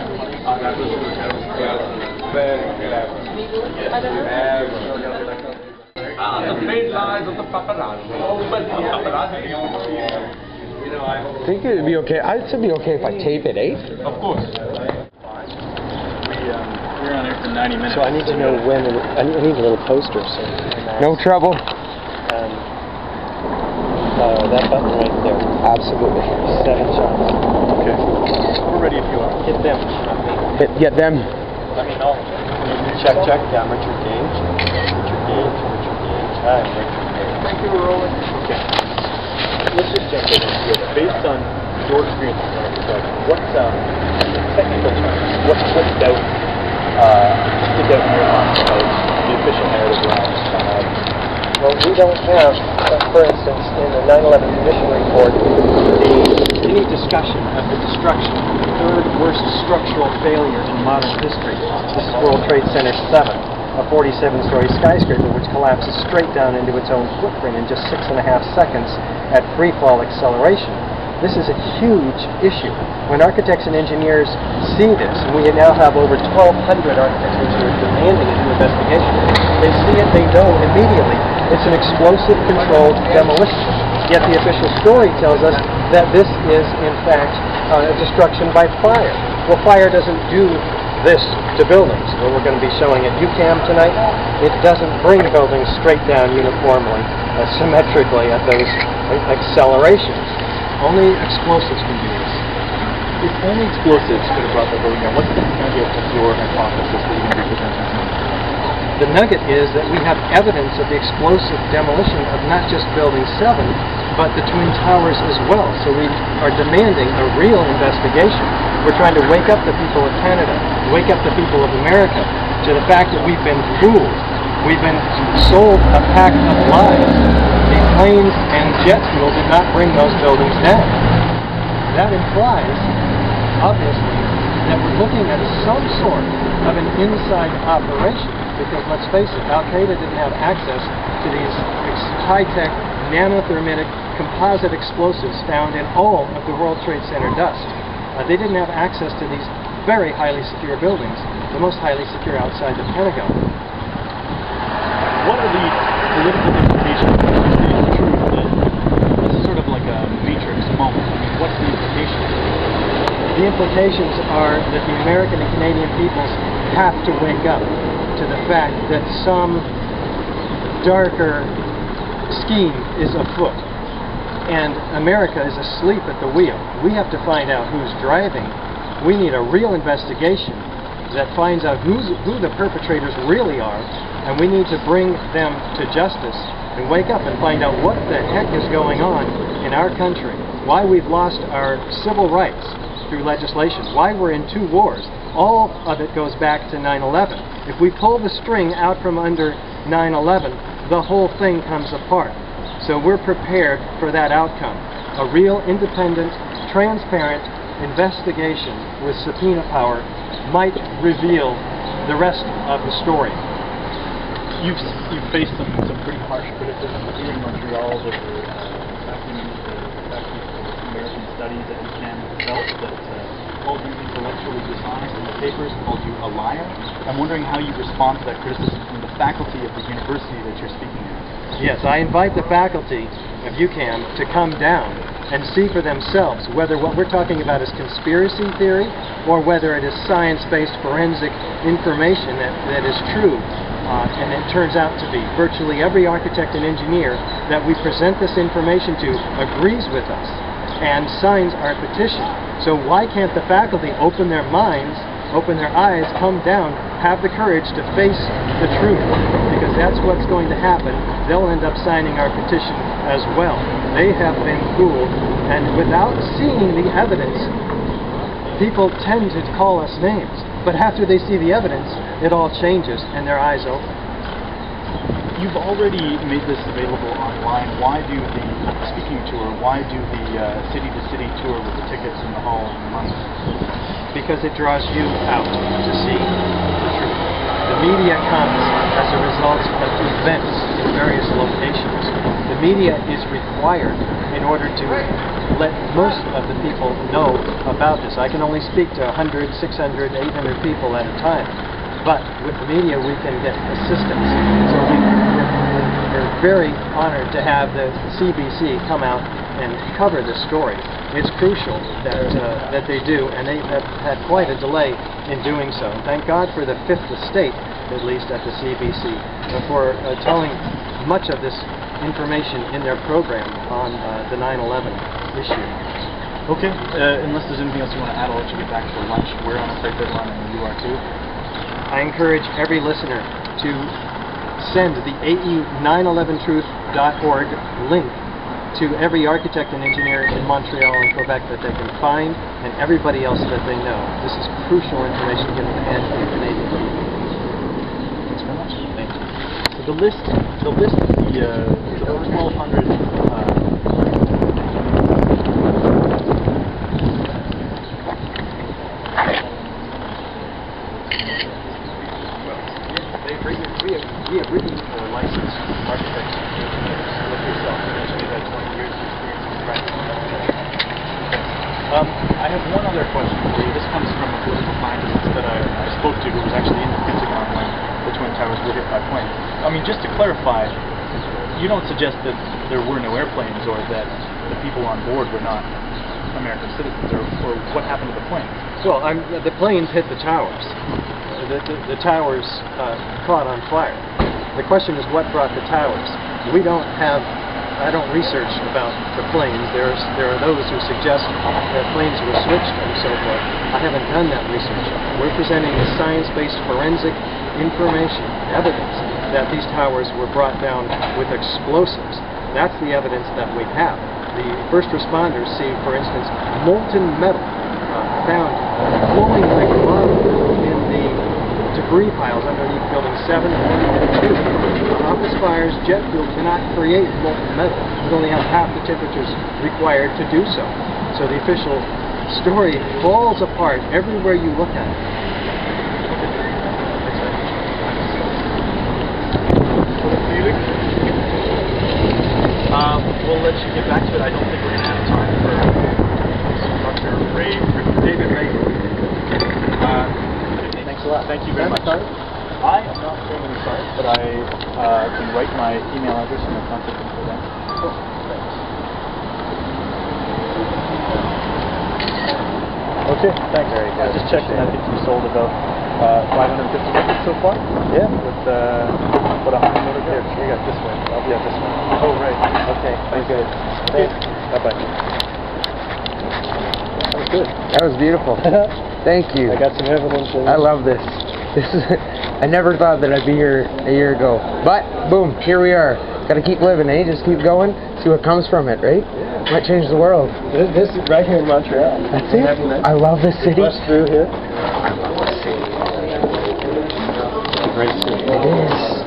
The faint lies of the paparazzi. I think it'd be okay. I'd be okay if I tape it, eh? Of course. We're on air for 90 minutes. So I need to know when, I need a little poster. So no trouble. That button right there. Absolutely. 7 shots. Okay. We're ready if you are. Hit them. Get them. Let me know. Check. Yeah, I'm Richard Gage. Richard Gage. Hi, I'm Richard Gage. Thank you, we're rolling. Okay. Let's just jump in here. Based on your experience as an architect, what technical terms, what doubt stood out in your mind about the official narrative around Well, we don't have, for instance, in the 9/11 Commission report, any discussion of the destruction of the third worst structural failure in modern history. This is World Trade Center 7, a 47-story skyscraper which collapses straight down into its own footprint in just 6.5 seconds at free-fall acceleration. This is a huge issue. When architects and engineers see this, and we now have over 1,200 architects and engineers demanding an investigation, they see it, they know immediately it's an explosive controlled demolition. Yet the official story tells us that this is, in fact, destruction by fire. Well, fire doesn't do this to buildings. What we're going to be showing at UCAM tonight, it doesn't bring buildings straight down uniformly, symmetrically at those accelerations. Only explosives can do this. If only explosives could have brought the building down, what's the nugget of your hypothesis that you're going to be presenting tonight? The nugget is that we have evidence of the explosive demolition of not just Building 7, but the Twin Towers as well. So we are demanding a real investigation. We're trying to wake up the people of Canada, wake up the people of America to the fact that we've been fooled. We've been sold a pack of lies. The planes and jet fuel did not bring those buildings down. That implies, obviously, that we're looking at some sort of an inside operation. Because let's face it, Al-Qaeda didn't have access to these high-tech, nanothermic, composite explosives found in all of the World Trade Center dust. They didn't have access to these very highly secure buildings, the most highly secure outside the Pentagon. What are the political implications of the truth that this is sort of like a Matrix moment? I mean, what's the implications? The implications are that the American and Canadian peoples have to wake up to the fact that some darker scheme is afoot. And America is asleep at the wheel. We have to find out who's driving. We need a real investigation that finds out who the perpetrators really are, and we need to bring them to justice and wake up and find out what the heck is going on in our country, why we've lost our civil rights through legislation, why we're in 2 wars. All of it goes back to 9/11. If we pull the string out from under 9/11, the whole thing comes apart. So we're prepared for that outcome. A real, independent, transparent investigation with subpoena power might reveal the rest of the story. You've faced some pretty harsh criticism here in Montreal over American studies that you can develop that called you intellectually dishonest in the papers, called you a liar. I'm wondering how you respond to that criticism from the faculty of the university that you're speaking at. Yes, I invite the faculty of UCAM to come down and see for themselves whether what we're talking about is conspiracy theory or whether it is science-based forensic information that is true. And it turns out to be. Virtually every architect and engineer that we present this information to agrees with us and signs our petition. So why can't the faculty open their minds, open their eyes, come down, have the courage to face the truth? Because that's what's going to happen. They'll end up signing our petition as well. They have been fooled, and without seeing the evidence, people tend to call us names. But after they see the evidence, it all changes and their eyes open. You've already made this available online. Why do the speaking tour, why do the city-to-city tour with the tickets in the hall and the money? Because it draws you out to see the truth. The media comes as a result of events in various locations. The media is required in order to let most of the people know about this. I can only speak to 100, 600, 800 people at a time. But with the media, we can get assistance. So we're very honored to have the CBC come out and cover this story. It's crucial that they do, and they have had quite a delay in doing so. Thank God for the fifth estate, at least at the CBC, for telling much of this information in their program on the 9/11 issue. Okay, unless there's anything else you want to add, I'll let you get back to lunch. We're on a tight deadline, and you are too. I encourage every listener to send the AE911truth.org link to every architect and engineer in Montreal and Quebec that they can find, and everybody else that they know. This is crucial information given to the hands of the Canadian people. Thanks very much. Thank you. So the list of the 1,200 we have written licensed architects and engineers like yourself. You mentioned you've had 20 years of experience in practice. I have one other question for you. This comes from a political scientist that I spoke to who was actually in the Pentagon when the Twin Towers were hit by planes. I mean, just to clarify, you don't suggest that there were no airplanes or that the people on board were not American citizens, or what happened to the planes? Well, the planes hit the towers. The towers caught on fire. The question is what brought the towers. I don't research about the planes. There are those who suggest that planes were switched and so forth. I haven't done that research. We're presenting a science-based forensic information, evidence that these towers were brought down with explosives. That's the evidence that we have. The first responders see, for instance, molten metal found glowing like lava in the debris piles underneath Building 7 and 2. Office fires, jet fuel cannot create molten metal. You only have half the temperatures required to do so. So the official story falls apart everywhere you look at it. We'll let you get back to it. I don't think we're going to have time for Dr. Ray Griffin. David Ray Griffin. Thanks a lot. Thank you very much. I am not doing any cards, but I can write my email address and my contact info down. Cool. Thanks. Okay, thanks. Very good. I just checked and I think you sold about 550 tickets so far. Yeah. With what 100 more to go. You got this one. I'll be at this one. Oh, right. Okay. Thank you. Thanks. Bye-bye. That was good. That was beautiful. Thank you. I got some evidence. I love this. I never thought that I'd be here a year ago. But, boom, here we are. Gotta keep living, eh? Just keep going, see what comes from it, right? Yeah. Might change the world. This is right here in Montreal. That's it. I love this city. Bust through here. I love this city. It's a great city. It is.